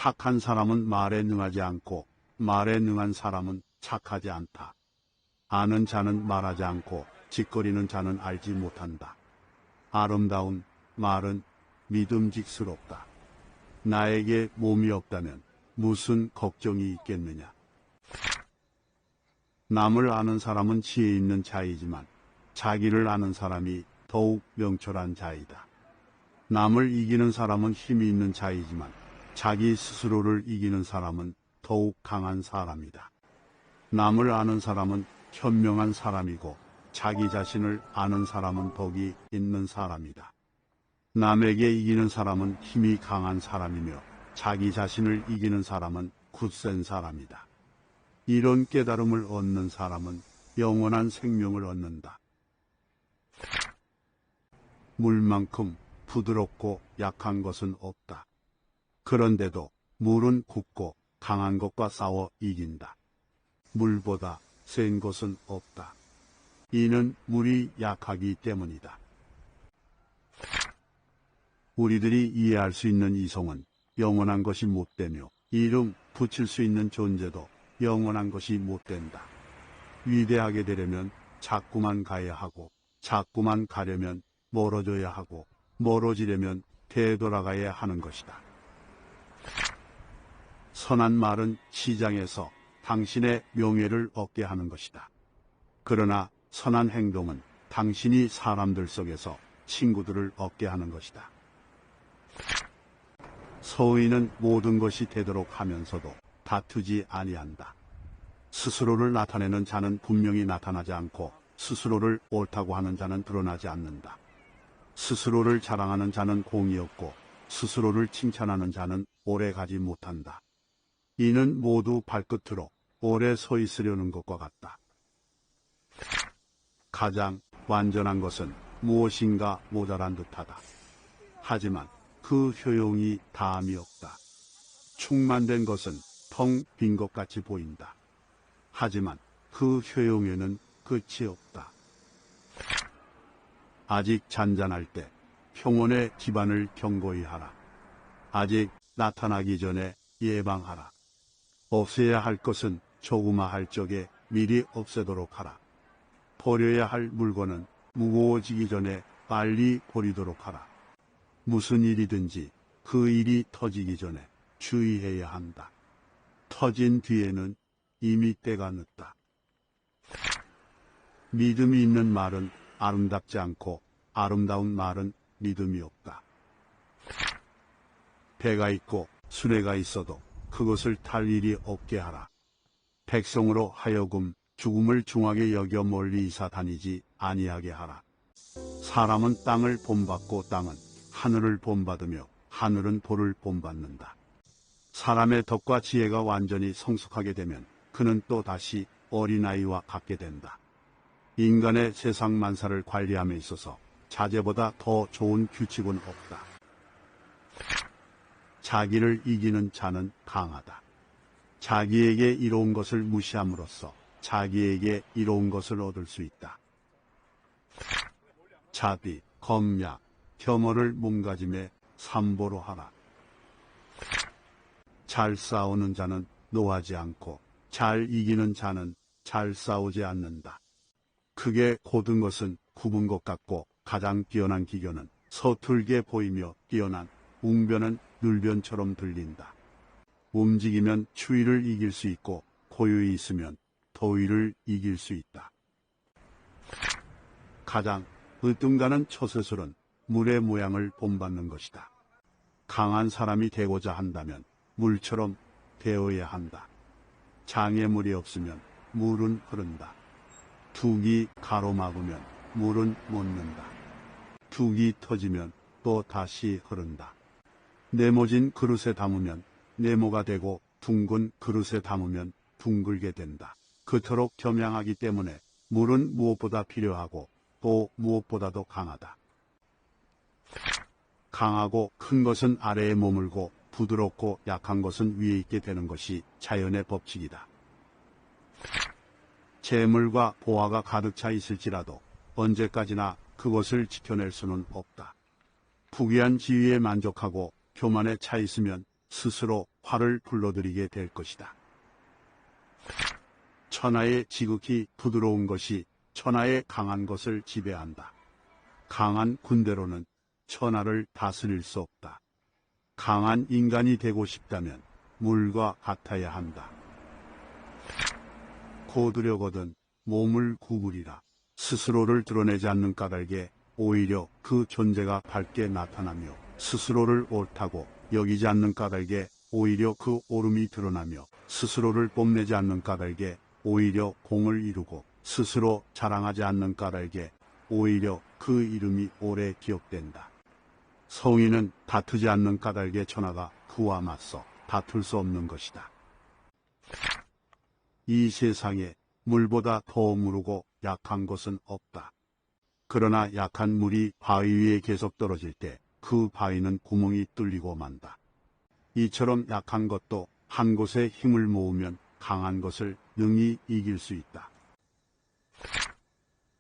착한 사람은 말에 능하지 않고 말에 능한 사람은 착하지 않다. 아는 자는 말하지 않고 짓거리는 자는 알지 못한다. 아름다운 말은 믿음직스럽다. 나에게 몸이 없다면 무슨 걱정이 있겠느냐. 남을 아는 사람은 지혜 있는 자이지만 자기를 아는 사람이 더욱 명철한 자이다. 남을 이기는 사람은 힘이 있는 자이지만 자기 스스로를 이기는 사람은 더욱 강한 사람이다. 남을 아는 사람은 현명한 사람이고 자기 자신을 아는 사람은 덕이 있는 사람이다. 남에게 이기는 사람은 힘이 강한 사람이며 자기 자신을 이기는 사람은 굳센 사람이다. 이런 깨달음을 얻는 사람은 영원한 생명을 얻는다. 물만큼 부드럽고 약한 것은 없다. 그런데도 물은 굳고 강한 것과 싸워 이긴다. 물보다 센 것은 없다. 이는 물이 약하기 때문이다. 우리들이 이해할 수 있는 이성은 영원한 것이 못되며 이름 붙일 수 있는 존재도 영원한 것이 못된다. 위대하게 되려면 자꾸만 가야 하고 자꾸만 가려면 멀어져야 하고 멀어지려면 되돌아가야 하는 것이다. 선한 말은 시장에서 당신의 명예를 얻게 하는 것이다. 그러나 선한 행동은 당신이 사람들 속에서 친구들을 얻게 하는 것이다. 서의는 모든 것이 되도록 하면서도 다투지 아니한다. 스스로를 나타내는 자는 분명히 나타나지 않고 스스로를 옳다고 하는 자는 드러나지 않는다. 스스로를 자랑하는 자는 공이 없고 스스로를 칭찬하는 자는 오래 가지 못한다. 이는 모두 발끝으로 오래 서 있으려는 것과 같다. 가장 완전한 것은 무엇인가 모자란 듯하다. 하지만 그 효용이 다함이 없다. 충만된 것은 텅 빈 것 같이 보인다. 하지만 그 효용에는 끝이 없다. 아직 잔잔할 때 평온의 기반을 견고히 하라. 아직 나타나기 전에 예방하라. 없애야 할 것은 조그마할 적에 미리 없애도록 하라. 버려야 할 물건은 무거워지기 전에 빨리 버리도록 하라. 무슨 일이든지 그 일이 터지기 전에 주의해야 한다. 터진 뒤에는 이미 때가 늦다. 믿음이 있는 말은 아름답지 않고 아름다운 말은 믿음이 없다. 배가 있고 수레가 있어도 그것을 탈 일이 없게 하라. 백성으로 하여금 죽음을 중하게 여겨 멀리 이사 다니지 아니하게 하라. 사람은 땅을 본받고 땅은 하늘을 본받으며 하늘은 돌을 본받는다. 사람의 덕과 지혜가 완전히 성숙하게 되면 그는 또 다시 어린아이와 같게 된다. 인간의 세상 만사를 관리함에 있어서 자제보다 더 좋은 규칙은 없다. 자기를 이기는 자는 강하다. 자기에게 이로운 것을 무시함으로써 자기에게 이로운 것을 얻을 수 있다. 자비, 검약, 혐오를 몸가짐에 삼보로 하라. 잘 싸우는 자는 노하지 않고 잘 이기는 자는 잘 싸우지 않는다. 크게 고든 것은 굽은 것 같고 가장 뛰어난 기교는 서툴게 보이며 뛰어난 웅변은 눌변처럼 들린다. 움직이면 추위를 이길 수 있고 고요히 있으면 더위를 이길 수 있다. 가장 으뜸가는 처세술은 물의 모양을 본받는 것이다. 강한 사람이 되고자 한다면 물처럼 되어야 한다. 장애물이 없으면 물은 흐른다. 둑이 가로막으면 물은 멎는다. 둑이 터지면 또 다시 흐른다. 네모진 그릇에 담으면 네모가 되고 둥근 그릇에 담으면 둥글게 된다. 그토록 겸양하기 때문에 물은 무엇보다 필요하고 또 무엇보다도 강하다. 강하고 큰 것은 아래에 머물고 부드럽고 약한 것은 위에 있게 되는 것이 자연의 법칙이다. 재물과 보화가 가득 차 있을지라도 언제까지나 그것을 지켜낼 수는 없다. 부귀한 지위에 만족하고 교만에 차 있으면 스스로 화를 불러들이게 될 것이다. 천하의 지극히 부드러운 것이 천하의 강한 것을 지배한다. 강한 군대로는 천하를 다스릴 수 없다. 강한 인간이 되고 싶다면 물과 같아야 한다. 고두려거든 몸을 구부리라. 스스로를 드러내지 않는 까닭에 오히려 그 존재가 밝게 나타나며, 스스로를 옳다고 여기지 않는 까닭에 오히려 그 옳음이 드러나며, 스스로를 뽐내지 않는 까닭에 오히려 공을 이루고, 스스로 자랑하지 않는 까닭에 오히려 그 이름이 오래 기억된다. 성인은 다투지 않는 까닭에 천하가 그와 맞서 다툴 수 없는 것이다. 이 세상에 물보다 더 무르고 약한 것은 없다. 그러나 약한 물이 바위 위에 계속 떨어질 때 그 바위는 구멍이 뚫리고 만다. 이처럼 약한 것도 한 곳에 힘을 모으면 강한 것을 능히 이길 수 있다.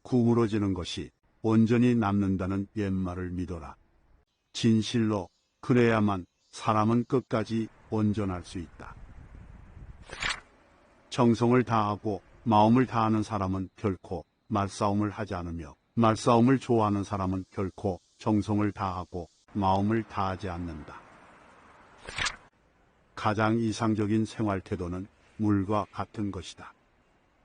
구부러지는 것이 온전히 남는다는 옛말을 믿어라. 진실로 그래야만 사람은 끝까지 온전할 수 있다. 정성을 다하고 마음을 다하는 사람은 결코 말싸움을 하지 않으며, 말싸움을 좋아하는 사람은 결코 정성을 다하고 마음을 다하지 않는다. 가장 이상적인 생활 태도는 물과 같은 것이다.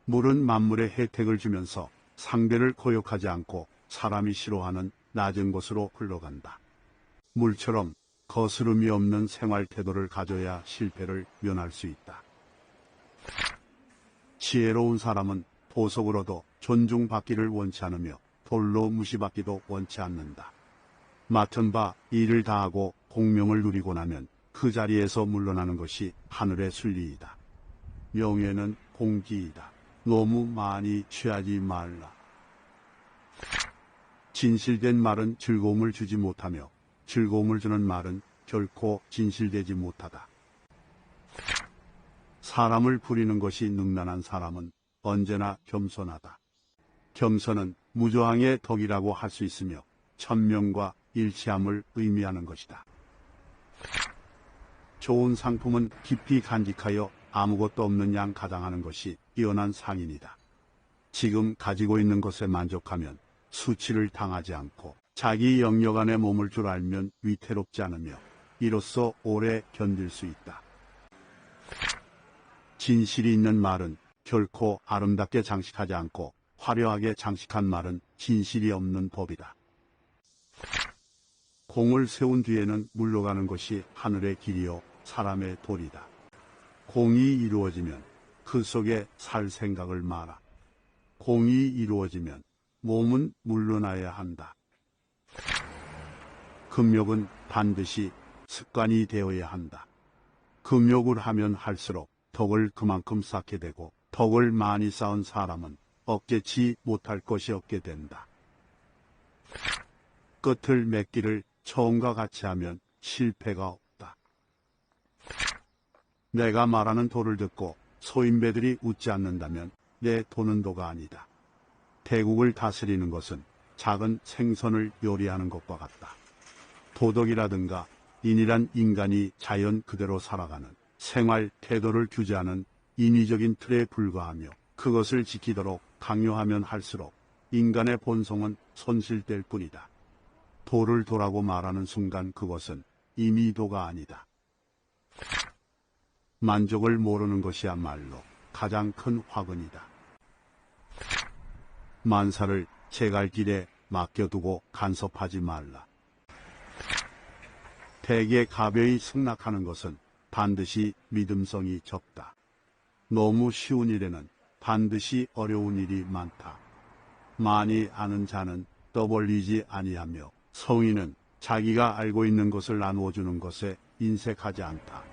물은 만물에 혜택을 주면서 상대를 거역하지 않고 사람이 싫어하는 낮은 곳으로 흘러간다. 물처럼 거스름이 없는 생활 태도를 가져야 실패를 면할 수 있다. 지혜로운 사람은 보석으로도 존중받기를 원치 않으며 돌로 무시받기도 원치 않는다. 맡은 바 일을 다하고 공명을 누리고 나면 그 자리에서 물러나는 것이 하늘의 순리이다. 명예는 공기이다. 너무 많이 취하지 말라. 진실된 말은 즐거움을 주지 못하며 즐거움을 주는 말은 결코 진실되지 못하다. 사람을 부리는 것이 능란한 사람은 언제나 겸손하다. 겸손은 무저항의 덕이라고 할 수 있으며 천명과 일치함을 의미하는 것이다. 좋은 상품은 깊이 간직하여 아무것도 없는 양 가장하는 것이 뛰어난 상인이다. 지금 가지고 있는 것에 만족하면 수치를 당하지 않고, 자기 영역 안에 머물 줄 알면 위태롭지 않으며 이로써 오래 견딜 수 있다. 진실이 있는 말은 결코 아름답게 장식하지 않고, 화려하게 장식한 말은 진실이 없는 법이다. 공을 세운 뒤에는 물러가는 것이 하늘의 길이요 사람의 도리다. 공이 이루어지면 그 속에 살 생각을 마라. 공이 이루어지면 몸은 물러나야 한다. 금욕은 반드시 습관이 되어야 한다. 금욕을 하면 할수록 덕을 그만큼 쌓게 되고, 덕을 많이 쌓은 사람은 억제치 못할 것이 없게 된다. 끝을 맺기를 처음과 같이 하면 실패가 없다. 내가 말하는 도를 듣고 소인배들이 웃지 않는다면 내 도는 도가 아니다. 대국을 다스리는 것은 작은 생선을 요리하는 것과 같다. 도덕이라든가 인이란 인간이 자연 그대로 살아가는 생활 태도를 규제하는 인위적인 틀에 불과하며, 그것을 지키도록 강요하면 할수록 인간의 본성은 손실될 뿐이다. 도를 도라고 말하는 순간 그것은 이미 도가 아니다. 만족을 모르는 것이야말로 가장 큰 화근이다. 만사를 제갈 길에 맡겨두고 간섭하지 말라. 대개 가벼이 승낙하는 것은 반드시 믿음성이 적다. 너무 쉬운 일에는 반드시 어려운 일이 많다. 많이 아는 자는 떠벌리지 아니하며, 성인은 자기가 알고 있는 것을 나누어주는 것에 인색하지 않다.